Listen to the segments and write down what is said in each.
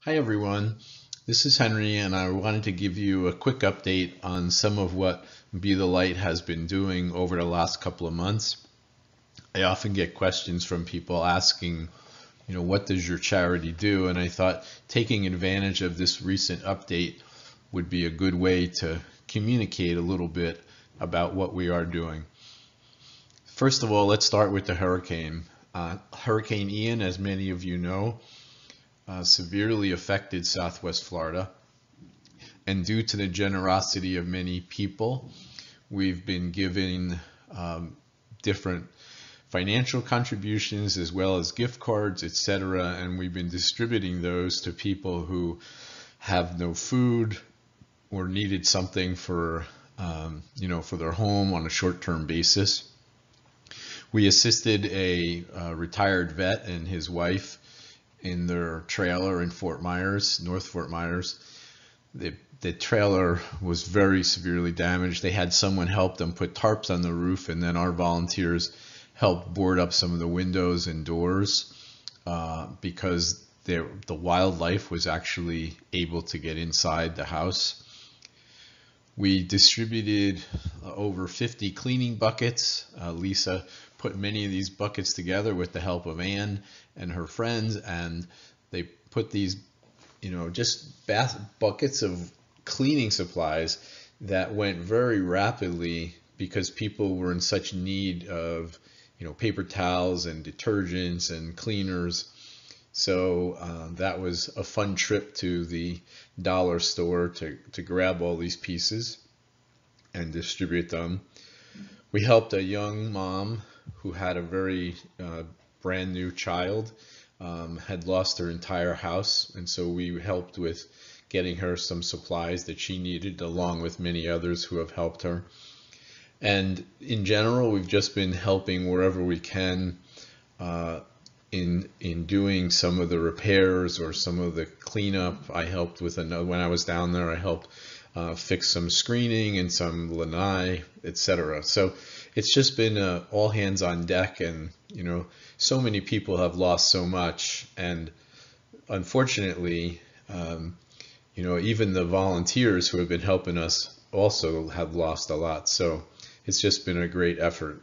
Hi everyone, this is Henry and I wanted to give you a quick update on some of what Be the Light has been doing over the last couple of months. I often get questions from people asking, what does your charity do? And I thought taking advantage of this recent update would be a good way to communicate a little bit about what we are doing. First of all, let's start with the hurricane. Hurricane Ian, as many of you know, severely affected Southwest Florida. And due to the generosity of many people, we've been giving different financial contributions as well as gift cards, etc. And we've been distributing those to people who have no food or needed something for, for their home on a short-term basis. We assisted a retired vet and his wife in their trailer in Fort Myers, North Fort Myers. The trailer was very severely damaged. They had someone help them put tarps on the roof, and then our volunteers helped board up some of the windows and doors because the wildlife was actually able to get inside the house. We distributed over 50 cleaning buckets. Lisa put many of these buckets together with the help of Anne and her friends, and they put these, just buckets of cleaning supplies that went very rapidly because people were in such need of, paper towels and detergents and cleaners. So that was a fun trip to the dollar store to grab all these pieces and distribute them. We helped a young mom who had a very brand new child, had lost her entire house, and so we helped with getting her some supplies that she needed, along with many others who have helped her. And in general, we've just been helping wherever we can in doing some of the repairs or some of the cleanup. I helped with when I was down there, I helped fix some screening and some lanai, etc. So it's just been all hands on deck, and so many people have lost so much, and unfortunately, even the volunteers who have been helping us also have lost a lot. So it's just been a great effort.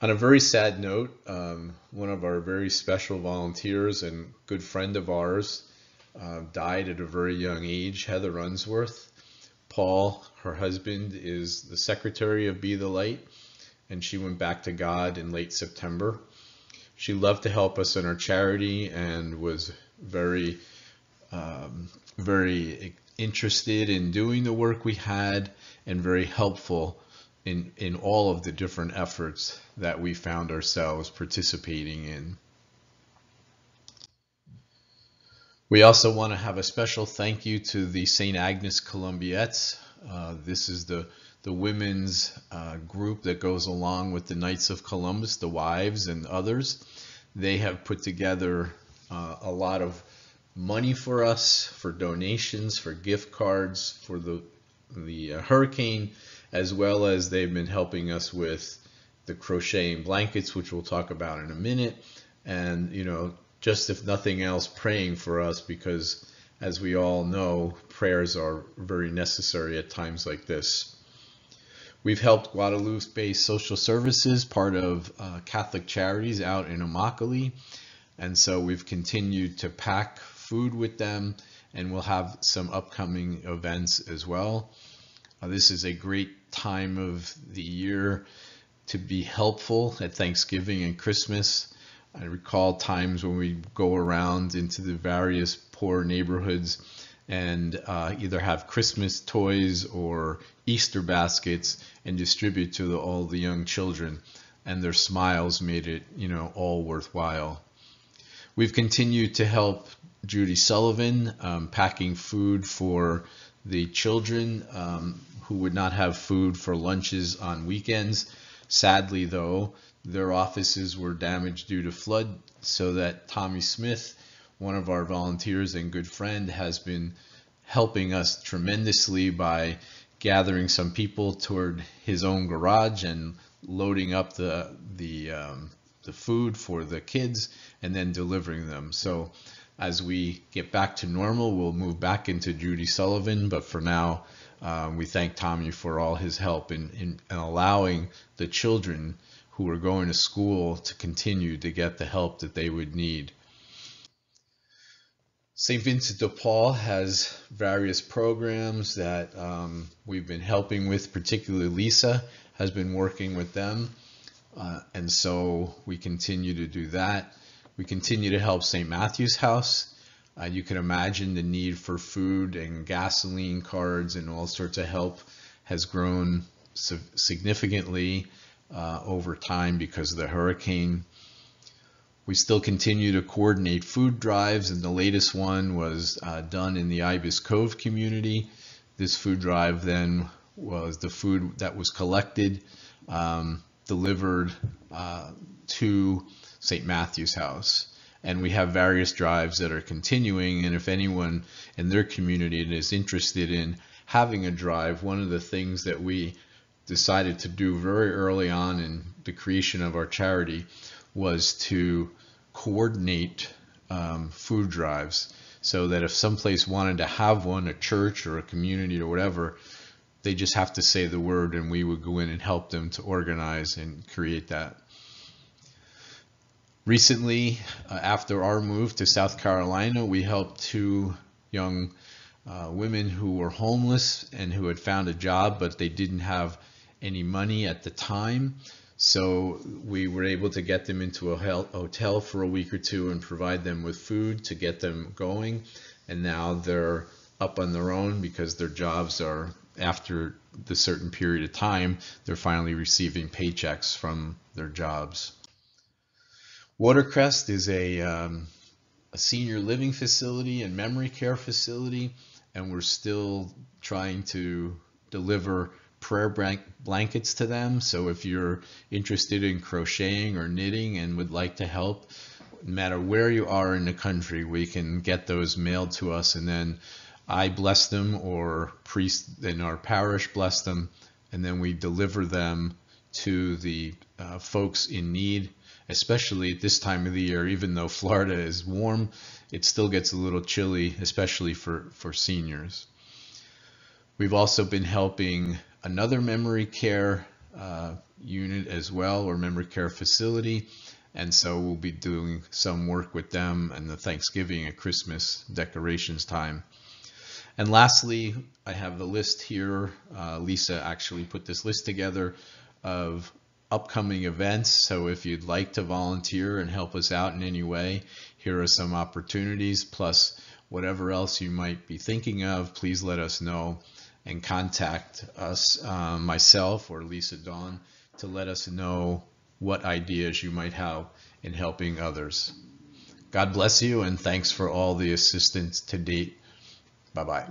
On a very sad note, one of our very special volunteers and good friend of ours died at a very young age, Heather Unsworth. Paul, her husband, is the secretary of Be the Light, and she went back to God in late September. She loved to help us in our charity and was very, very interested in doing the work we had, and very helpful in all of the different efforts that we found ourselves participating in. We also want to have a special thank you to the St. Agnes Columbiettes. This is the women's group that goes along with the Knights of Columbus, the wives and others. They have put together a lot of money for us, for donations, for gift cards, for the hurricane, as well as they've been helping us with the crocheting blankets, which we'll talk about in a minute. And, just if nothing else, praying for us, because as we all know, prayers are very necessary at times like this. We've helped Guadalupe-based social services, part of Catholic Charities out in Immokalee. And so we've continued to pack food with them, and we'll have some upcoming events as well. This is a great time of the year to be helpful at Thanksgiving and Christmas. I recall times when we go around into the various poor neighborhoods and either have Christmas toys or Easter baskets and distribute to all the young children, and their smiles made it, all worthwhile. We've continued to help Judy Sullivan packing food for the children who would not have food for lunches on weekends. Sadly, though, their offices were damaged due to flood, so that Tommy Smith, one of our volunteers and good friend, has been helping us tremendously by gathering some people toward his own garage and loading up the food for the kids and then delivering them. So As we get back to normal, we'll move back into Judy Sullivan, but for now, we thank Tommy for all his help in allowing the children who are going to school to continue to get the help that they would need. St. Vincent de Paul has various programs that we've been helping with, particularly Lisa has been working with them, and so we continue to do that. We continue to help St. Matthew's House. You can imagine the need for food and gasoline cards and all sorts of help has grown significantly over time because of the hurricane. We still continue to coordinate food drives, and the latest one was done in the Ibis Cove community. This food drive then was the food that was collected, delivered to St. Matthew's House. And we have various drives that are continuing, and if anyone in their community is interested in having a drive, one of the things that we decided to do very early on in the creation of our charity was to coordinate food drives, so that if someplace wanted to have one, a church or a community or whatever, they just have to say the word and we would go in and help them to organize and create that. Recently, after our move to South Carolina, we helped two young women who were homeless and who had found a job, but they didn't have any money at the time. So we were able to get them into a hotel for a week or two and provide them with food to get them going. And now they're up on their own because their jobs are, after the certain period of time, they're finally receiving paychecks from their jobs. Watercrest is a senior living facility and memory care facility, and we're still trying to deliver prayer blankets to them. So if you're interested in crocheting or knitting and would like to help, no matter where you are in the country, we can get those mailed to us, and then I bless them, or priests in our parish bless them, and then we deliver them to the folks in need. Especially at this time of the year, even though Florida is warm, it still gets a little chilly, especially for seniors. We've also been helping another memory care unit as well, or memory care facility, and so we'll be doing some work with them in the Thanksgiving and Christmas decorations time. And lastly, I have the list here. Lisa actually put this list together of upcoming events, so if you'd like to volunteer and help us out in any way, here are some opportunities, plus whatever else you might be thinking of, please let us know and contact us, myself or Lisa Dawn, to let us know what ideas you might have in helping others. God bless you, and thanks for all the assistance to date. Bye-bye.